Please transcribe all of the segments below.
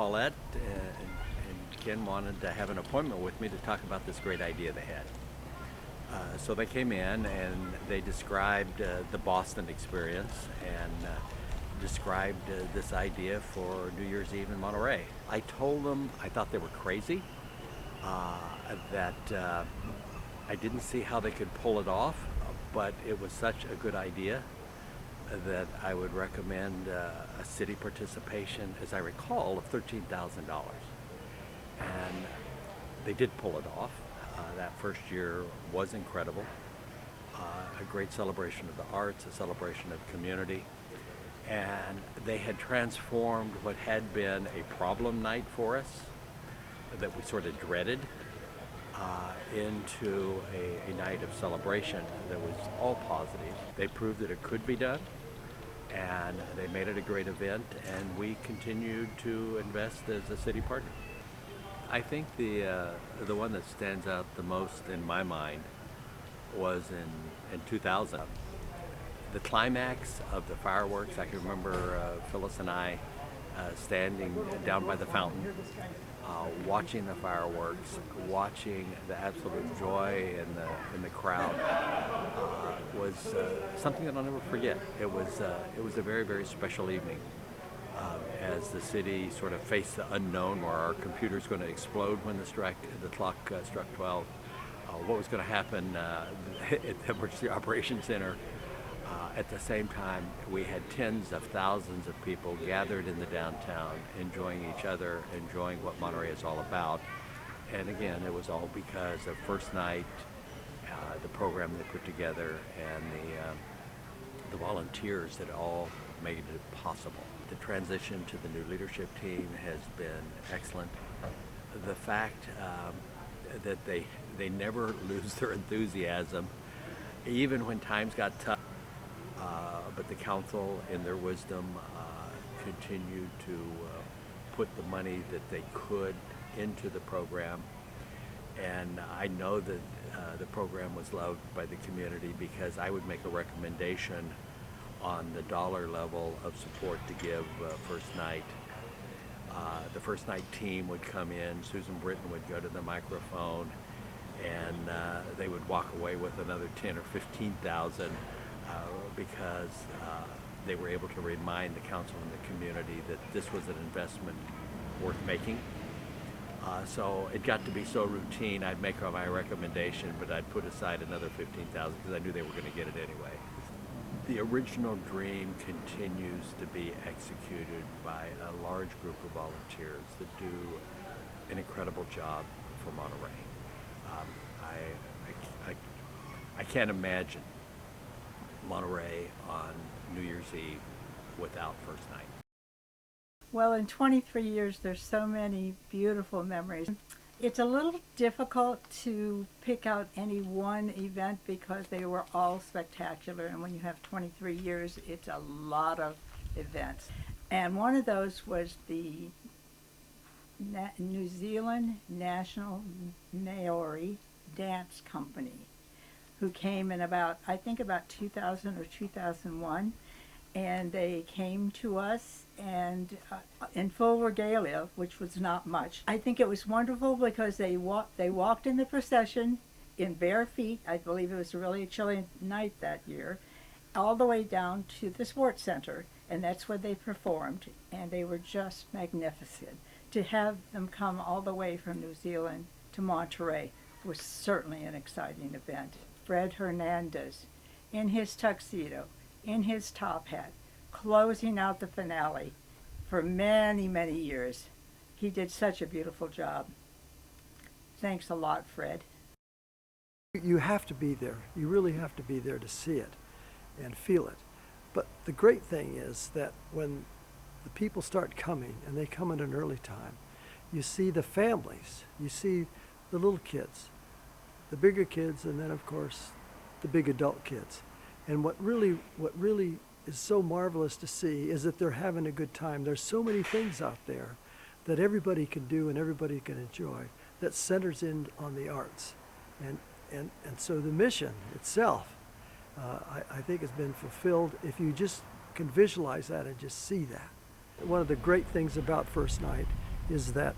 Paulette and Ken wanted to have an appointment with me to talk about this great idea they had. So they came in and they described the Boston experience and described this idea for New Year's Eve in Monterey. I told them I thought they were crazy, that I didn't see how they could pull it off, but it was such a good idea that I would recommend a city participation, as I recall, of $13,000. And they did pull it off. That first year was incredible. A great celebration of the arts, a celebration of community. And they had transformed what had been a problem night for us that we sort of dreaded into a night of celebration that was all positive. They proved that it could be done, and they made it a great event, and we continued to invest as a city partner. I think the one that stands out the most in my mind was in 2000. The climax of the fireworks. I can remember Phyllis and I standing down by the fountain, watching the fireworks, watching the absolute joy in the crowd was something that I'll never forget. It was a very, very special evening. As the city sort of faced the unknown, where our computer's going to explode when the clock struck 12, what was going to happen at the Emergency Operations Center. At the same time, we had tens of thousands of people gathered in the downtown, enjoying each other, enjoying what Monterey is all about. And again, it was all because of First Night, the program they put together, and the volunteers that all made it possible. The transition to the new leadership team has been excellent. The fact that they never lose their enthusiasm, even when times got tough. But the council, in their wisdom, continued to put the money that they could into the program. And I know that the program was loved by the community because I would make a recommendation on the dollar level of support to give First Night. The First Night team would come in, Susan Britton would go to the microphone, and they would walk away with another 10 or 15,000 because they were able to remind the council and the community that this was an investment worth making. So it got to be so routine, I'd make my recommendation, but I'd put aside another 15,000 because I knew they were going to get it anyway. The original dream continues to be executed by a large group of volunteers that do an incredible job for Monterey. I can't imagine Monterey on New Year's Eve without First Night. Well, in 23 years, there's so many beautiful memories. It's a little difficult to pick out any one event because they were all spectacular, and when you have 23 years, it's a lot of events. And one of those was the New Zealand National Maori Dance Company, who came in about 2000 or 2001, and they came to us and in full regalia, which was not much. I think it was wonderful because they walked in the procession in bare feet. I believe it was really a chilly night that year, all the way down to the sports center, and that's where they performed, and they were just magnificent. To have them come all the way from New Zealand to Monterey was certainly an exciting event. Fred Hernandez, in his tuxedo, in his top hat, closing out the finale for many, many years. He did such a beautiful job. Thanks a lot, Fred. You have to be there. You really have to be there to see it and feel it. But the great thing is that when the people start coming, and they come at an early time, you see the families, you see the little kids, the bigger kids, and then of course the big adult kids. And what really is so marvelous to see is that they're having a good time. There's so many things out there that everybody can do and everybody can enjoy that centers in on the arts. And so the mission itself, I think, has been fulfilled if you just can visualize that and just see that. One of the great things about First Night is that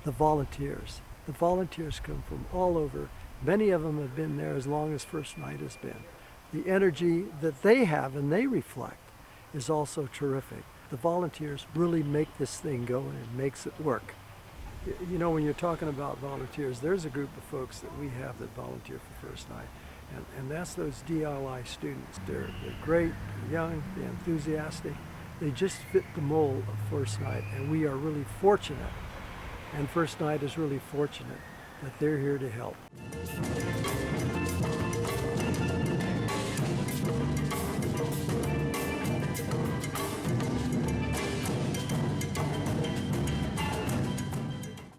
the volunteers come from all over. Many of them have been there as long as First Night has been. The energy that they have and they reflect is also terrific. The volunteers really make this thing go and it makes it work. You know, when you're talking about volunteers, there's a group of folks that we have that volunteer for First Night, and that's those DIY students. They're great, they're young, they're enthusiastic. They just fit the mold of First Night, and we are really fortunate, and First Night is really fortunate that they're here to help.